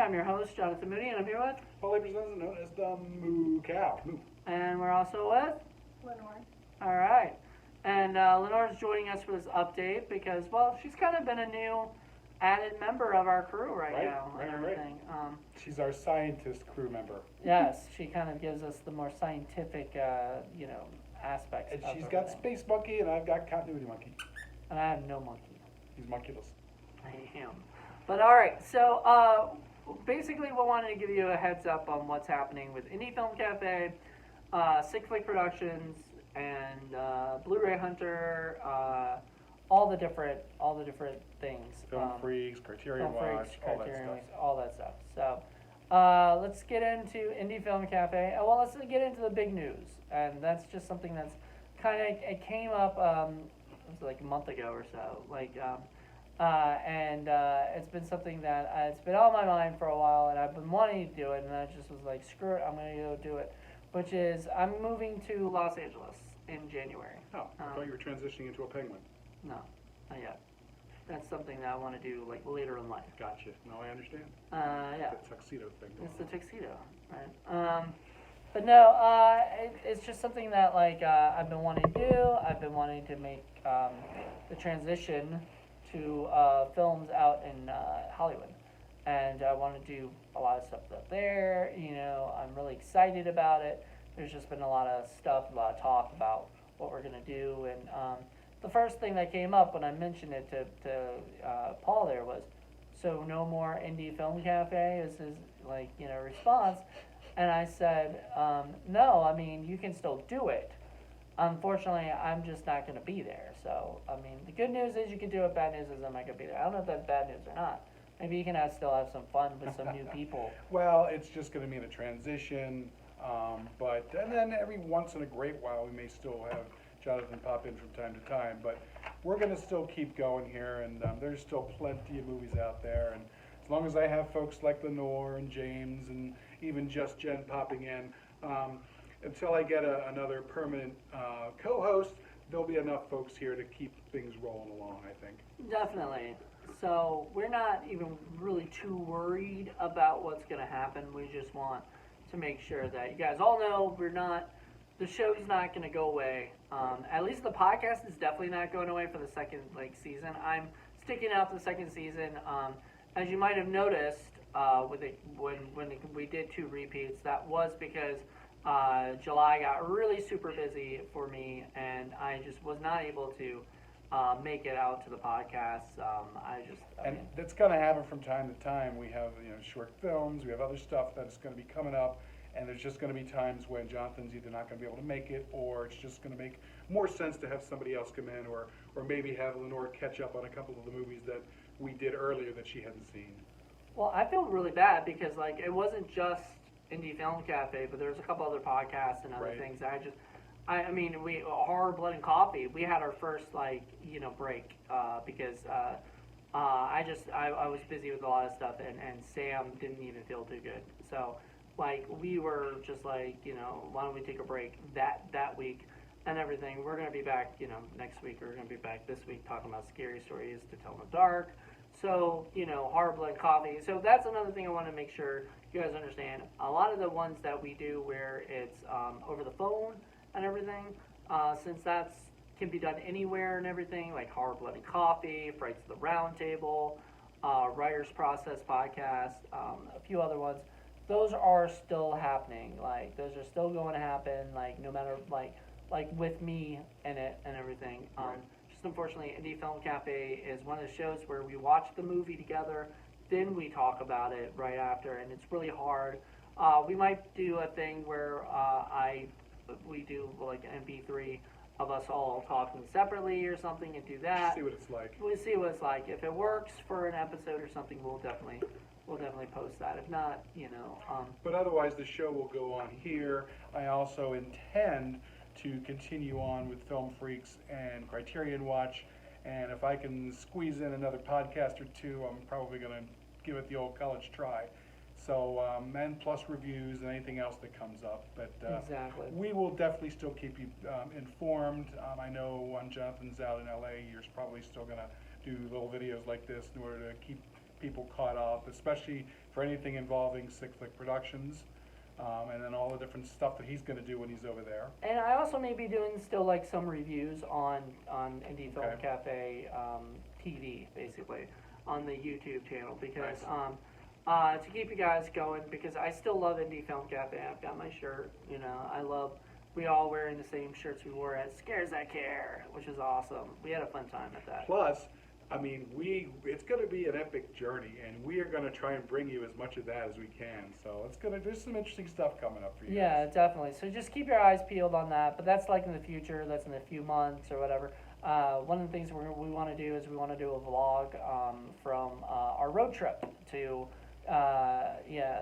I'm your host, Jonathan Mooney, and I'm here with... Paulie presents known as the Moo Cow. Moo. And we're also with... Lenore. All right. And Lenore's joining us for this update because, well, she's kind of been a new added member of our crew right now. Right. She's our scientist crew member. Yes, she kind of gives us the more scientific, aspects And of she's everything. got Space Monkey, and I've got Continuity Monkey. And I have no monkey. He's monkeyless. I am. But all right, so basically we wanted to give you a heads up on what's happening with Indie Film Cafe, Sick Flick Productions, and Blu-ray Hunter, all the different things. Film Freaks, Criterion Watch, all that stuff. All that stuff. So let's get into Indie Film Cafe. Well, let's get into the big news, and that's just something that's kind of it came up. It was like a month ago or so. And it's been something that it's been on my mind for a while, and I've been wanting to do it, and I just was like, screw it, I'm going to go do it. Which is, I'm moving to Los Angeles in January. Oh, I thought you were transitioning into a penguin. No, not yet. That's something that I want to do like later in life. Gotcha. No, I understand. Yeah. The tuxedo thing. It's the tuxedo, right? But no, it's just something that like I've been wanting to do. I've been wanting to make the transition to films out in Hollywood, and I want to do a lot of stuff up there. I'm really excited about it. There's just been a lot of stuff, a lot of talk about what we're gonna do, and the first thing that came up when I mentioned it to Paul there was, so no more Indie Film Cafe is his response, and I said, no, I mean you can still do it. Unfortunately, I'm just not going to be there. So, I mean, the good news is you can do it. Bad news is I'm not going to be there. I don't know if that's bad news or not. Maybe you can still have some fun with some new people. Well, it's just going to mean a transition. And then every once in a great while, we may still have Jonathan pop in from time to time. But we're going to still keep going here, and there's still plenty of movies out there. And as long as I have folks like Lenore and James and even Just Jen popping in, until I get another permanent co-host, there'll be enough folks here to keep things rolling along, I think. Definitely. So we're not even really too worried about what's going to happen. We just want to make sure that you guys all know the show's not going to go away. At least the podcast is definitely not going away for the second season. I'm sticking out the second season. As you might have noticed, when we did 2 repeats, that was because July got really super busy for me, and I just was not able to make it out to the podcast. That's going to happen from time to time. We have short films, we have other stuff that's going to be coming up, and there's just going to be times when Jonathan's either not going to be able to make it, or it's just going to make more sense to have somebody else come in, or maybe have Lenore catch up on a couple of the movies that we did earlier that she hadn't seen. Well, I feel really bad because it wasn't just Indie Film Cafe, but there's a couple other podcasts and other things. We Horror, Blood, and Coffee. We had our first break because I was busy with a lot of stuff, and Sam didn't even feel too good. So we were just why don't we take a break that week and everything. We're gonna be back next week. We're gonna be back this week talking about scary stories to tell in the dark. So, Horror, Blood, Coffee. So that's another thing I want to make sure you guys understand. A lot of the ones that we do where it's over the phone and everything, since that's can be done anywhere and everything, like Horror, Blood, and Coffee, Frights of the Round Table, Writer's Process Podcast, a few other ones, those are still happening. Those are still going to happen, no matter, with me in it and everything. Just unfortunately, Indie Film Cafe is one of the shows where we watch the movie together, then we talk about it right after, and it's really hard. We might do a thing where we do an MP3 of us all talking separately or something, and do that. See what it's like. We'll see what it's like. If it works for an episode or something, we'll definitely post that. If not, But otherwise, the show will go on here. I also intend to continue on with Film Freaks and Criterion Watch, and if I can squeeze in another podcast or two, I'm probably going to give it the old college try. So, and plus reviews and anything else that comes up. But exactly. We will definitely still keep you informed. I know when Jonathan's out in LA, you're probably still going to do little videos like this in order to keep people caught up, especially for anything involving Sick Flick Productions, and then all the different stuff that he's going to do when he's over there. And I also may be doing still like some reviews on Indie Film Okay. Cafe TV, basically, on the YouTube channel, because Nice. to keep you guys going, because I still love Indie Film Cafe. I've got my shirt, you know, I love, we all wearing the same shirts we wore at Scares That Care, which is awesome. We had a fun time at that. Plus, I mean, it's going to be an epic journey, and we are going to try and bring you as much of that as we can. So there's some interesting stuff coming up for you. Yeah, guys. definitely. So just keep your eyes peeled on that. But that's like in the future. That's in a few months or whatever. One of the things we want to do is we want to do a vlog from our road trip to,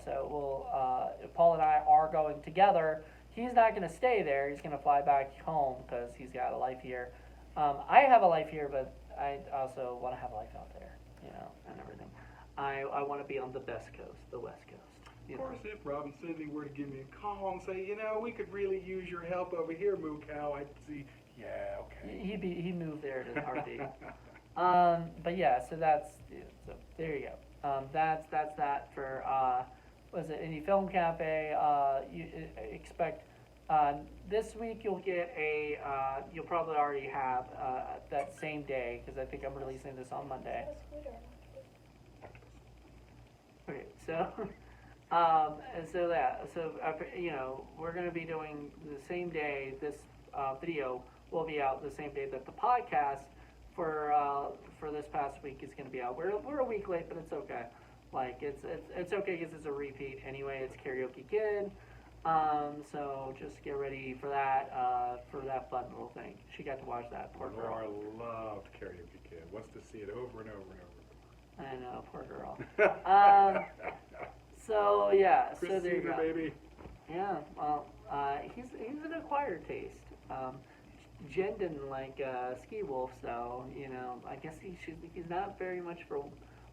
so Paul and I are going together. He's not going to stay there. He's going to fly back home because he's got a life here. I have a life here, but I also want to have a life out there, you know, and everything. I want to be on the best coast, the West Coast. Of course, if Rob and Cindy were to give me a call and say, you know, we could really use your help over here, Moo Cow, I'd see, yeah, okay. He moved there to heartbeat. But yeah, so there you go. That's that for was it Indie Film Cafe? You expect this week you'll get you'll probably already have that same day, because I think I'm releasing this on Monday. Okay, so you know, we're going to be doing the same day. This video will be out the same day that the podcast for this past week is going to be out. We're a week late, but it's okay. Like it's okay because it's a repeat anyway. It's Karaoke Kid. So just get ready for that fun little thing. She got to watch that, poor girl. Laura loved Karaoke Kid. Wants to see it over and over and over. I know, poor girl. So yeah, Chris so there you Seaver, go. baby. Yeah, well, he's an acquired taste. Jen didn't like Ski Wolf, so you know, I guess he's not very much for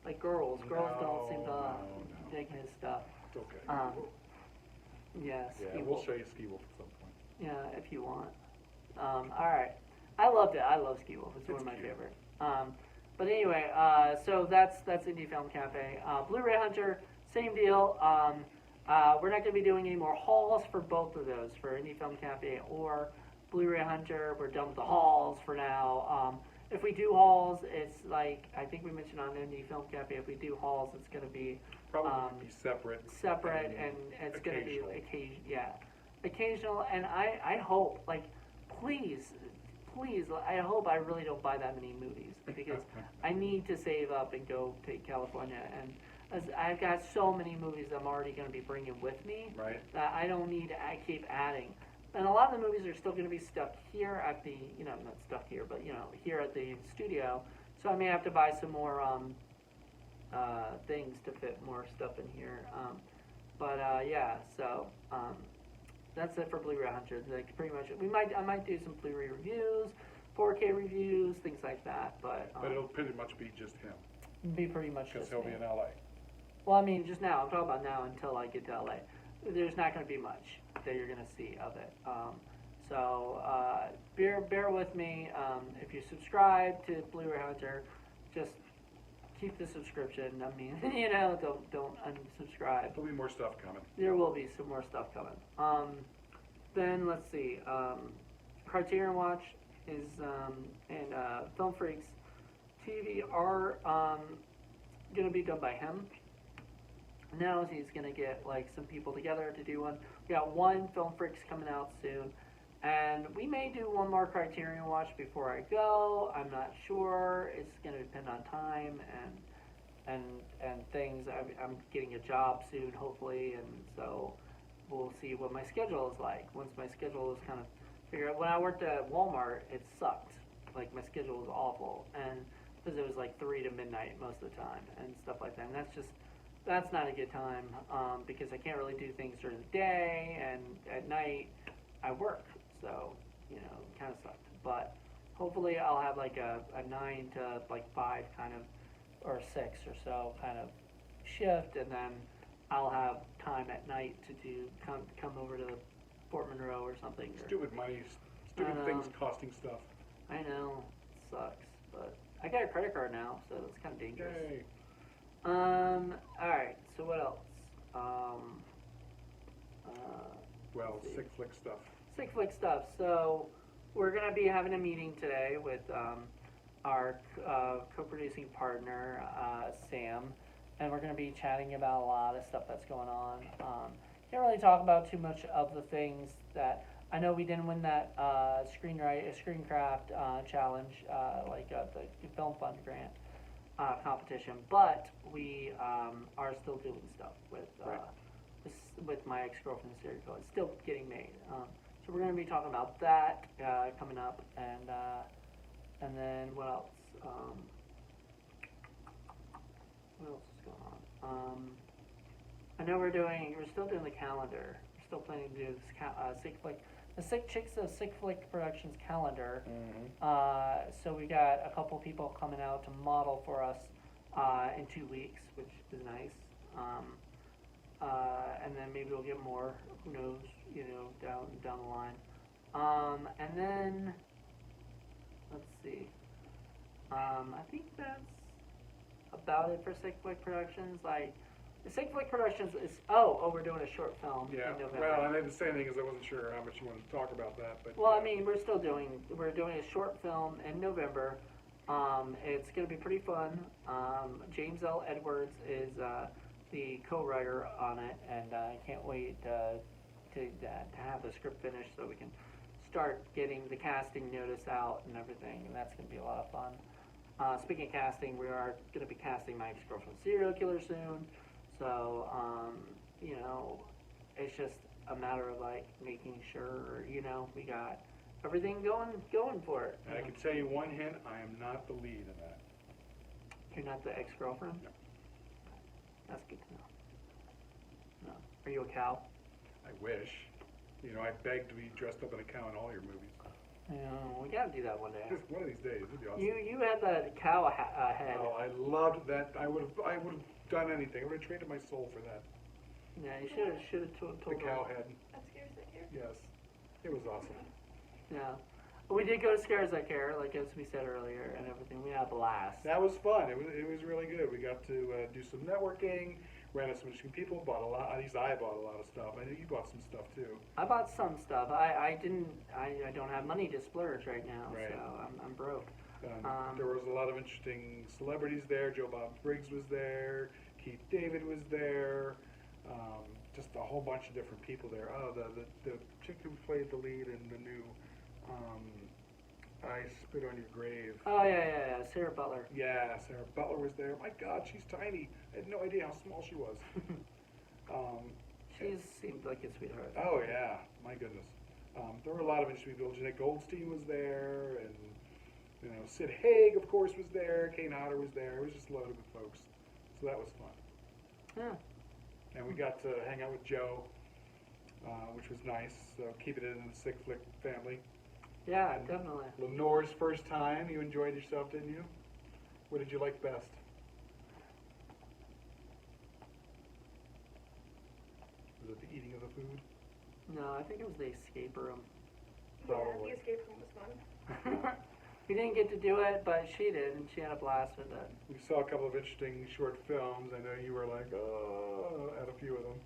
like girls. Girls don't seem to dig his stuff. It's okay. Yeah, Ski Yeah, we'll Wolf. show you Ski Wolf at some point. Yeah, if you want. All right. I loved it. I love Ski Wolf. It's one of my cute. favorite. But anyway, so that's Indie Film Cafe. Blu-ray Hunter, same deal. We're not going to be doing any more hauls for both of those, for Indie Film Cafe or Blu-ray Hunter. We're done with the hauls for now. If we do hauls, it's like, I think we mentioned on Indie Film Cafe, if we do hauls, it's going to be Probably be separate. and it's going to be occasional. And I hope, like, please, I hope I really don't buy that many movies, because I need to save up and go to California, and as I've got so many movies I'm already going to be bringing with me, Right. that I don't need to keep adding. And a lot of the movies are still going to be stuck here at the, you know, not stuck here, but, you know, here at the studio, so I may have to buy some more things to fit more stuff in here. That's it for Blu-ray Hunter. Like, pretty much, I might do some Blu-ray reviews, 4K reviews, things like that, but But it'll pretty much be just him, be pretty much because just he'll me. be in LA. Well, I mean, just now. I'm talking about now until I get to LA. There's not going to be much that you're going to see of it. Bear with me. If you subscribe to Blu-ray Hunter, just keep the subscription. I mean, you know, don't unsubscribe. There'll be more stuff coming. There will be some more stuff coming. Then let's see. Criterion Watch is and Film Freaks TV are going to be done by him. Now he's going to get like some people together to do one. We got one Film Freaks coming out soon, and we may do one more Criterion Watch before I go. I'm not sure. It's going to depend on time and things. I'm getting a job soon, hopefully, and so we'll see what my schedule is like. Once my schedule is kind of figured out. When I worked at Walmart, it sucked. Like, my schedule was awful, and because it was like 3 to midnight most of the time and stuff like that. And that's not a good time, because I can't really do things during the day, and at night I work, so, you know, it kind of sucked. But hopefully I'll have like a 9 to like 5 kind of, or 6 or so kind of shift, and then I'll have time at night to come over to Fort Monroe or something. Stupid money, stupid things costing stuff. I know, it sucks, but I got a credit card now, so it's kind of dangerous. Yay. Alright, so what else? Uh, Well, let's see. sick flick stuff. Sick flick stuff. So, we're going to be having a meeting today with our co-producing partner, Sam, and we're going to be chatting about a lot of stuff that's going on. Can't really talk about too much of the things that I know we didn't win that screencraft challenge, the Film Fund grant competition, but we are still doing stuff with Right. with my ex-girlfriend's serial killer. It's still getting made. So we're going to be talking about that coming up, and then what else? What else is going on? I know we're still doing the calendar. We're still planning to do this Sick Flick, the Sick Chicks of Sick Flick Productions calendar. Mm-hmm. So we got a couple people coming out to model for us in 2 weeks, which is nice. And then maybe we'll get more. Who knows? Down the line. And then let's see. I think that's about it for Sick Flick Productions. Like, the Sick Flick Productions is we're doing a short film Yeah, in November. well, I didn't say anything because I wasn't sure how much you wanted to talk about that, but. Well, I mean, we're doing a short film in November. It's going to be pretty fun. James L. Edwards is the co-writer on it, and I can't wait to have the script finished so we can start getting the casting notice out and everything, and that's going to be a lot of fun. Speaking of casting, we are going to be casting my ex-girlfriend's serial killer soon, so, it's just a matter of, like, making sure, we got everything going for it. And I can tell you one hint, I am not the lead in that. You're not the ex-girlfriend? No. That's good to know. No. Are you a cow? I wish. I beg to be dressed up in a cow in all your movies. We gotta do that one day. Just one of these days, it'd be awesome. You had that cow head. Oh, I loved that. I would have done anything. I would have traded my soul for that. Yeah, you should have told The cow her. head. That scares that here. Yes. It was awesome. Yeah. We did go to Scares That Care, like as we said earlier, and everything. We had a blast. That was fun. It was really good. We got to do some networking, ran into some interesting people, bought a lot. At least I bought a lot of stuff. I think you bought some stuff too. I bought some stuff. I don't have money to splurge right now, Right. so I'm broke. There was a lot of interesting celebrities there. Joe Bob Briggs was there. Keith David was there. Just a whole bunch of different people there. Oh, the chick who played the lead in the new I Spit on Your Grave. Oh yeah, Sarah Butler. Yeah, Sarah Butler was there. My God, she's tiny. I had no idea how small she was. She seemed like a sweetheart. Oh yeah, my goodness. There were a lot of interesting people. Jeanette Goldstein was there, and Sid Haig, of course, was there. Kane Hodder was there. It was just loaded with folks, so that was fun. Yeah. And we got to hang out with Joe, which was nice. So keeping it in the Sick Flick family. Yeah, definitely. Lenore's first time. You enjoyed yourself, didn't you? What did you like best? Was it the eating of the food? No, I think it was the escape room. Probably. Yeah, the escape room was fun. We didn't get to do it, but she did, and she had a blast with it. We saw a couple of interesting short films. I know you were like, oh, at a few of them.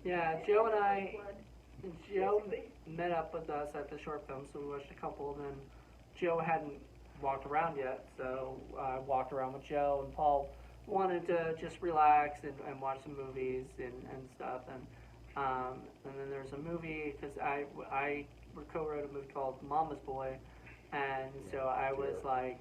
Yeah, Joe met up with us at the short film, so we watched a couple, and then Joe hadn't walked around yet, so I walked around with Joe, and Paul wanted to just relax and watch some movies and stuff, and then there's a movie, because I co-wrote a movie called Mama's Boy, and so I was like,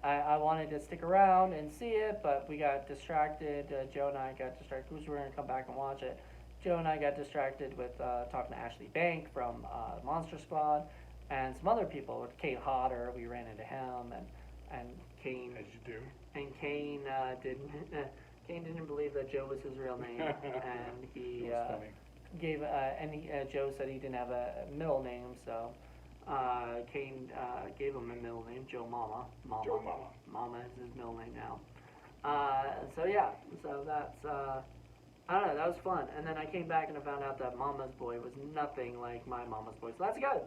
I wanted to stick around and see it, but we got distracted. Joe and I got distracted because we were going to come back and watch it. Joe and I got distracted with talking to Ashley Bank from Monster Squad and some other people. With Kate Hodder, we ran into him, and Kane. As you do. And Kane didn't believe that Joe was his real name, and he It was funny. gave Joe said he didn't have a middle name, so Kane gave him a middle name, Joe Mama. Joe Mama. Mama is his middle name now. So yeah, so that's I don't know, that was fun. And then I came back and I found out that Mama's Boy was nothing like my Mama's Boy, so that's good.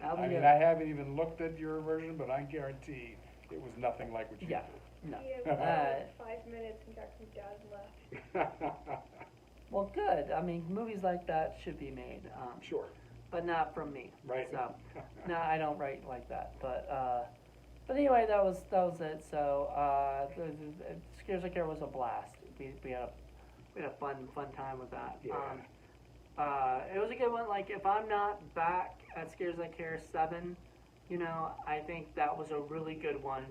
That'll be I good. mean, I haven't even looked at your version, but I guarantee it was nothing like what you Yeah. did. No. Yeah, we had 5 minutes and Jackson's dad left. Well, good. I mean, movies like that should be made, Sure. but not from me. Right. So, no, I don't write like that. But anyway, that was it. So, Scares Like Care was a blast. We had a fun time with that. Yeah. It was a good one. Like, if I'm not back at Scares Like Care 7, you know, I think that was a really good one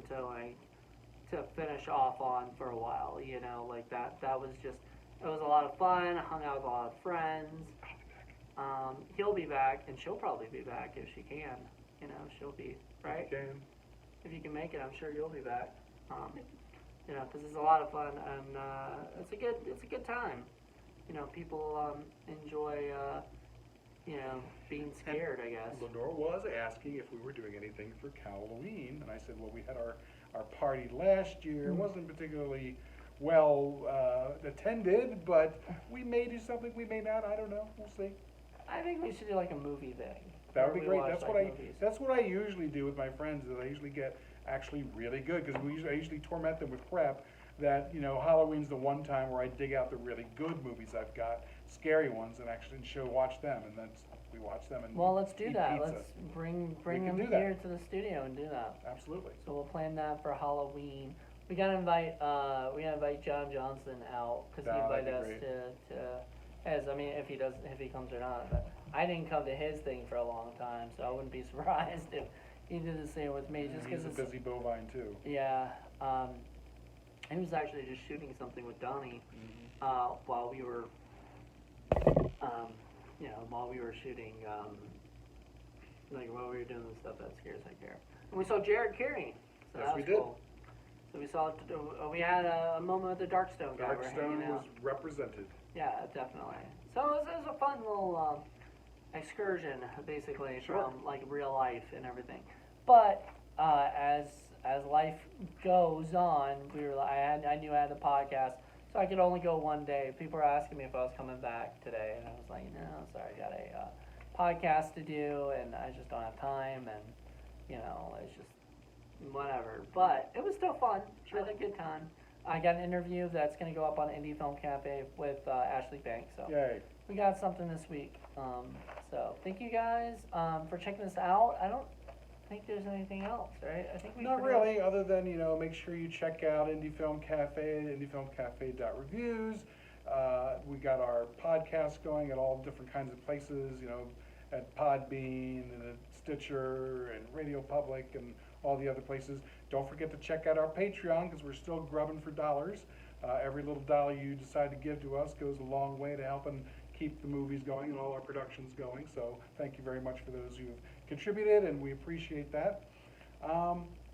to finish off on for a while. You know, like that was just, it was a lot of fun. Hung out with a lot of friends. He'll be back, and she'll probably be back if she can. You know, she'll be right. Can. If you can make it, I'm sure you'll be back. You know, because it's a lot of fun, and it's a good time. You know, people enjoy you know, being scared, I guess. Lenore was asking if we were doing anything for Halloween, and I said, well, we had our party last year. It wasn't particularly well attended, but we may do something, we may not, I don't know, we'll see. I think we should do like a movie thing. That would be We great. watch, That's like, what movies. that's what I usually do with my friends. Is I usually get actually really good because I usually torment them with crap. That, you know, Halloween's the one time where I dig out the really good movies I've got, scary ones, and actually watch them, and then we watch them and Well, let's do eat that. pizza. Let's bring can them do that. here to the studio and do that. Absolutely. So we'll plan that for Halloween. We gotta invite John Johnson out because he Oh, that'd invited be us to as I mean if he comes or not. But I didn't come to his thing for a long time, so I wouldn't be surprised if he did the same with me. Just He's because a it's busy bovine too. yeah. He was actually just shooting something with Donnie while we were you know, while we were shooting like while we were doing the stuff that Scares Like Care. And we saw Jared Carey. So Yes, that we was did. cool. So we saw we had a moment with the Darkstone guy. We're hanging Darkstone out. was represented. Yeah, definitely. So it was a fun little excursion, basically, Sure. from like real life and everything. But as life goes on, I knew I had the podcast, so I could only go one day. People were asking me if I was coming back today, and I was like, no, sorry, I got a podcast to do, and I just don't have time, and you know, it's just whatever. But it was still fun. I had a good time. I got an interview that's going to go up on Indie Film Cafe with Ashley Banks. So Yay. we got something this week. So thank you guys for checking this out. I don't think there's anything else, right? I think we Not pretty much- really, other than, you know, make sure you check out Indie Film Cafe, indiefilmcafe.reviews. We got our podcast going at all different kinds of places, you know, at Podbean and at Stitcher and Radio Public and all the other places. Don't forget to check out our Patreon because we're still grubbing for dollars. Every little dollar you decide to give to us goes a long way to helping keep the movies going and all our productions going. So thank you very much for those who have contributed, and we appreciate that.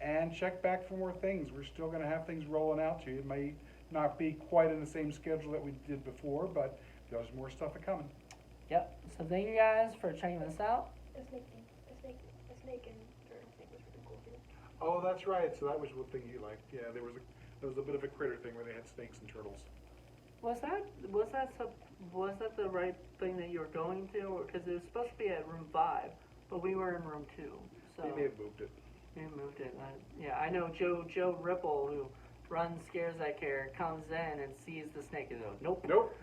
And check back for more things. We're still going to have things rolling out to you. It may not be quite in the same schedule that we did before, but there's more stuff coming. Yep. So thank you guys for checking this out. The snake and turtle thing was pretty cool too. Oh, that's right. So that was one thing you liked. Yeah, there was a bit of a critter thing where they had snakes and turtles. Was that the right thing that you were going to? Because it was supposed to be at room 5, but we were in room 2. So They may have moved it. we moved it. Yeah, I know Joe Ripple, who runs Scares Like Care, comes in and sees the snake and goes, nope. Nope.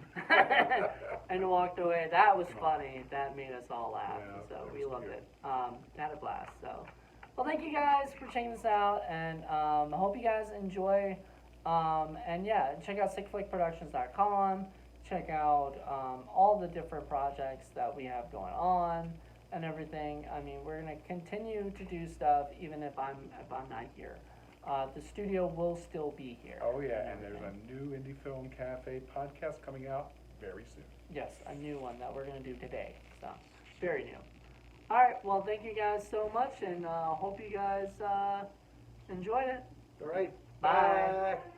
And walked away. That was funny. That made us all laugh. Yeah, So that we was loved cute. it. Had a blast. So, well, thank you guys for checking this out, and I hope you guys enjoy. And yeah, check out sickflickproductions.com. Check out all the different projects that we have going on and everything. I mean, we're gonna continue to do stuff even if I'm not here. The studio will still be here. Oh yeah, and there's everything. a new Indie Film Cafe podcast coming out very soon. Yes, a new one that we're gonna do today. So very new. All right. Well, thank you guys so much, and hope you guys enjoyed it. All right. Bye. Bye.